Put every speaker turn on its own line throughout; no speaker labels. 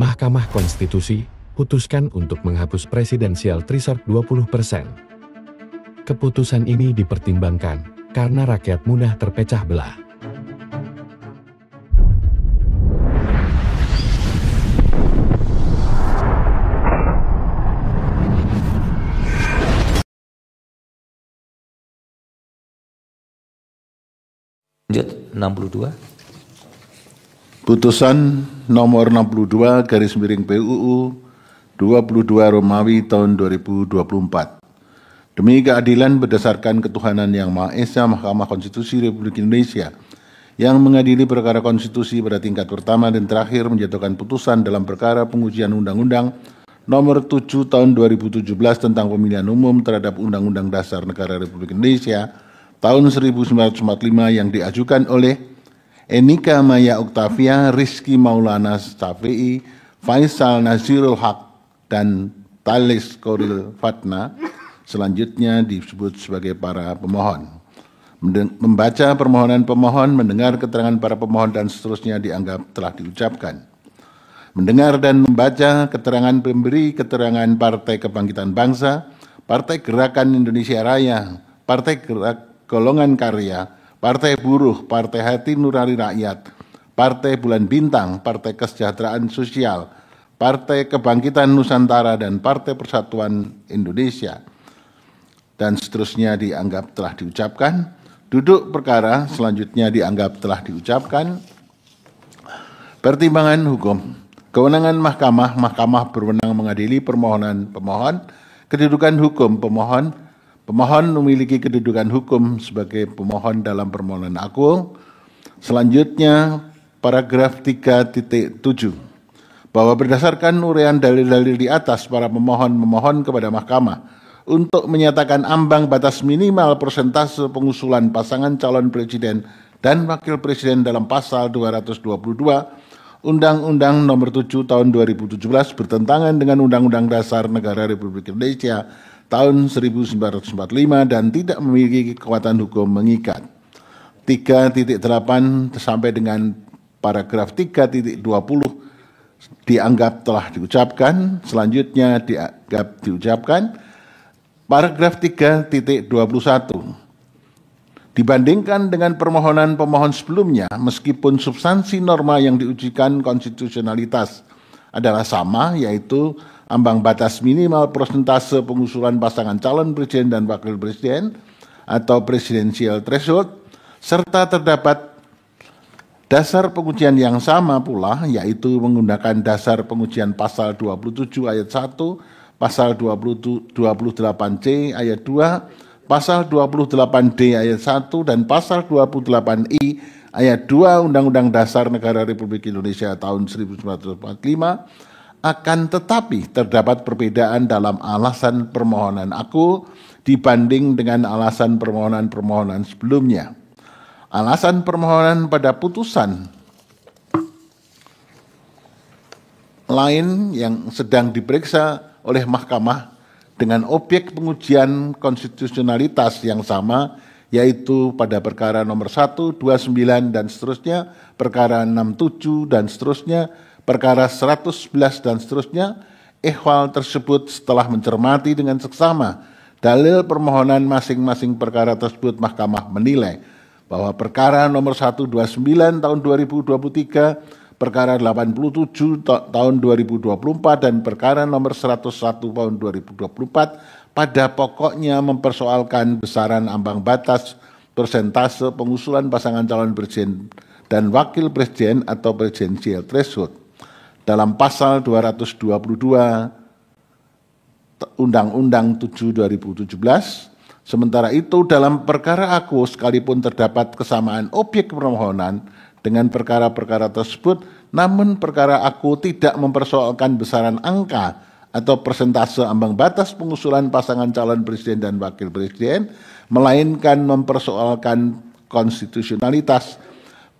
Mahkamah Konstitusi putuskan untuk menghapus presidensial threshold 20%. Keputusan ini dipertimbangkan karena rakyat mudah terpecah belah.
Lanjut, 62.
Putusan nomor 62 garis miring PUU 22 Romawi tahun 2024. Demi keadilan berdasarkan ketuhanan yang Maha Esa, Mahkamah Konstitusi Republik Indonesia yang mengadili perkara konstitusi pada tingkat pertama dan terakhir menjatuhkan putusan dalam perkara pengujian Undang-Undang nomor 7 tahun 2017 tentang pemilihan umum terhadap Undang-Undang Dasar Negara Republik Indonesia tahun 1945 yang diajukan oleh Enika Maya Oktavia, Rizky Maulana Syafi'i, Faisal Nazirul Haq, dan Talis Koril Fatna, selanjutnya disebut sebagai para pemohon. Membaca permohonan pemohon, mendengar keterangan para pemohon, dan seterusnya dianggap telah diucapkan. Mendengar dan membaca keterangan pemberi keterangan Partai Kebangkitan Bangsa, Partai Gerakan Indonesia Raya, Partai Golongan Karya, Partai Buruh, Partai Hati Nurani Rakyat, Partai Bulan Bintang, Partai Kesejahteraan Sosial, Partai Kebangkitan Nusantara, dan Partai Persatuan Indonesia, dan seterusnya dianggap telah diucapkan. Duduk perkara selanjutnya dianggap telah diucapkan. Pertimbangan hukum. Kewenangan mahkamah berwenang mengadili permohonan pemohon. Kedudukan hukum pemohon memiliki kedudukan hukum sebagai pemohon dalam permohonan aku. Selanjutnya, paragraf 3.7, bahwa berdasarkan uraian dalil-dalil di atas, para pemohon memohon kepada mahkamah untuk menyatakan ambang batas minimal persentase pengusulan pasangan calon presiden dan wakil presiden dalam pasal 222 Undang-Undang nomor 7 tahun 2017 bertentangan dengan Undang-Undang Dasar Negara Republik Indonesia tahun 1945 dan tidak memiliki kekuatan hukum mengikat. 3.8 sampai dengan paragraf 3.20 dianggap telah diucapkan, selanjutnya dianggap diucapkan. Paragraf 3.21. Dibandingkan dengan permohonan pemohon sebelumnya, meskipun substansi norma yang diujikan konstitusionalitas adalah sama, yaitu ambang batas minimal persentase pengusulan pasangan calon presiden dan wakil presiden atau presidensial threshold, serta terdapat dasar pengujian yang sama pula, yaitu menggunakan dasar pengujian pasal 27 ayat 1, pasal 28C ayat 2, pasal 28D ayat 1, dan pasal 28I ayat 2 Undang-Undang Dasar Negara Republik Indonesia tahun 1945, akan tetapi terdapat perbedaan dalam alasan permohonan aku dibanding dengan alasan permohonan-permohonan sebelumnya. Alasan permohonan pada putusan lain yang sedang diperiksa oleh mahkamah dengan objek pengujian konstitusionalitas yang sama, yaitu pada perkara nomor 1, 29 dan seterusnya, perkara 67 dan seterusnya, perkara 111 dan seterusnya. Ihwal tersebut setelah mencermati dengan seksama dalil permohonan masing-masing perkara tersebut, mahkamah menilai bahwa perkara nomor 129 tahun 2023, perkara 87 tahun 2024, dan perkara nomor 101 tahun 2024 pada pokoknya mempersoalkan besaran ambang batas persentase pengusulan pasangan calon presiden dan wakil presiden atau presidensial threshold dalam pasal 222 Undang-Undang 7 2017. Sementara itu dalam perkara aku, sekalipun terdapat kesamaan objek permohonan dengan perkara-perkara tersebut, namun perkara aku tidak mempersoalkan besaran angka atau persentase ambang batas pengusulan pasangan calon presiden dan wakil presiden, melainkan mempersoalkan konstitusionalitas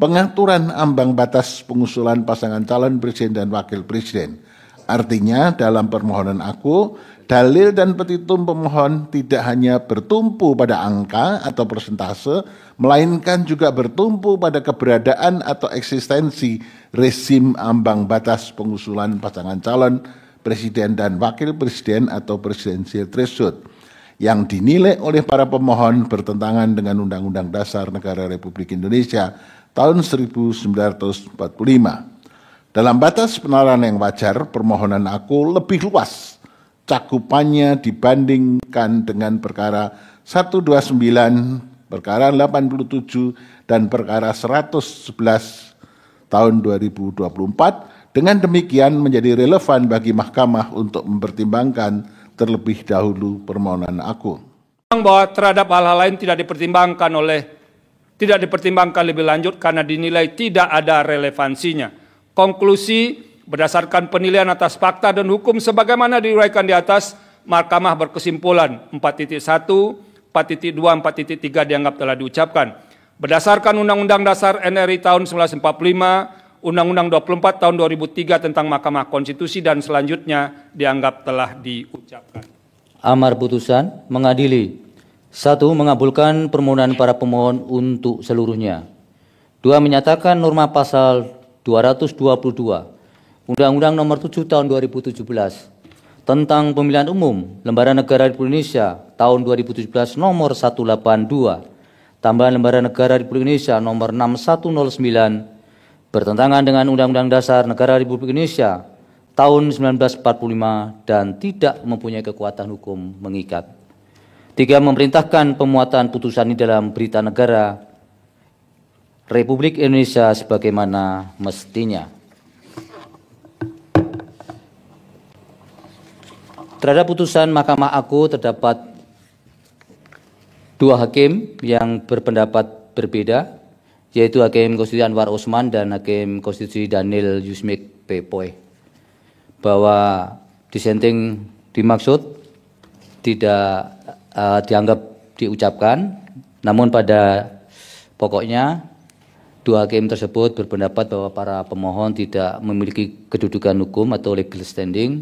pengaturan ambang batas pengusulan pasangan calon presiden dan wakil presiden. Artinya dalam permohonan aku, dalil dan petitum pemohon tidak hanya bertumpu pada angka atau persentase, melainkan juga bertumpu pada keberadaan atau eksistensi rezim ambang batas pengusulan pasangan calon presiden dan wakil presiden atau presidensial threshold yang dinilai oleh para pemohon bertentangan dengan Undang-Undang Dasar Negara Republik Indonesia tahun 1945. Dalam batas penalaran yang wajar, permohonan aku lebih luas cakupannya dibandingkan dengan perkara 129, perkara 87, dan perkara 111 tahun 2024. Dengan demikian menjadi relevan bagi Mahkamah untuk mempertimbangkan terlebih dahulu permohonan aku.
Bahwa terhadap hal-hal lain tidak dipertimbangkan lebih lanjut karena dinilai tidak ada relevansinya. Konklusi, berdasarkan penilaian atas fakta dan hukum sebagaimana diuraikan di atas, Mahkamah berkesimpulan 4.1, 4.2, 4.3 dianggap telah diucapkan. Berdasarkan Undang-Undang Dasar NRI tahun 1945, Undang-Undang 24 tahun 2003 tentang Mahkamah Konstitusi dan selanjutnya dianggap telah diucapkan.
Amar putusan mengadili: 1. Mengabulkan permohonan para pemohon untuk seluruhnya. 2. Menyatakan norma pasal 222 Undang-Undang Nomor 7 Tahun 2017 tentang Pemilihan Umum Lembaran Negara Republik Indonesia tahun 2017 Nomor 182 tambahan Lembaran Negara Republik Indonesia Nomor 6109 bertentangan dengan Undang-Undang Dasar Negara Republik Indonesia tahun 1945 dan tidak mempunyai kekuatan hukum mengikat. 3. Memerintahkan pemuatan putusan ini dalam Berita Negara Republik Indonesia sebagaimana mestinya. Terhadap putusan Mahkamah Agung terdapat 2 hakim yang berpendapat berbeda, yaitu Hakim Konstitusi Anwar Osman dan Hakim Konstitusi Daniel Yusmik P. bahwa dissenting dimaksud tidak dianggap diucapkan, namun pada pokoknya 2 hakim tersebut berpendapat bahwa para pemohon tidak memiliki kedudukan hukum atau legal standing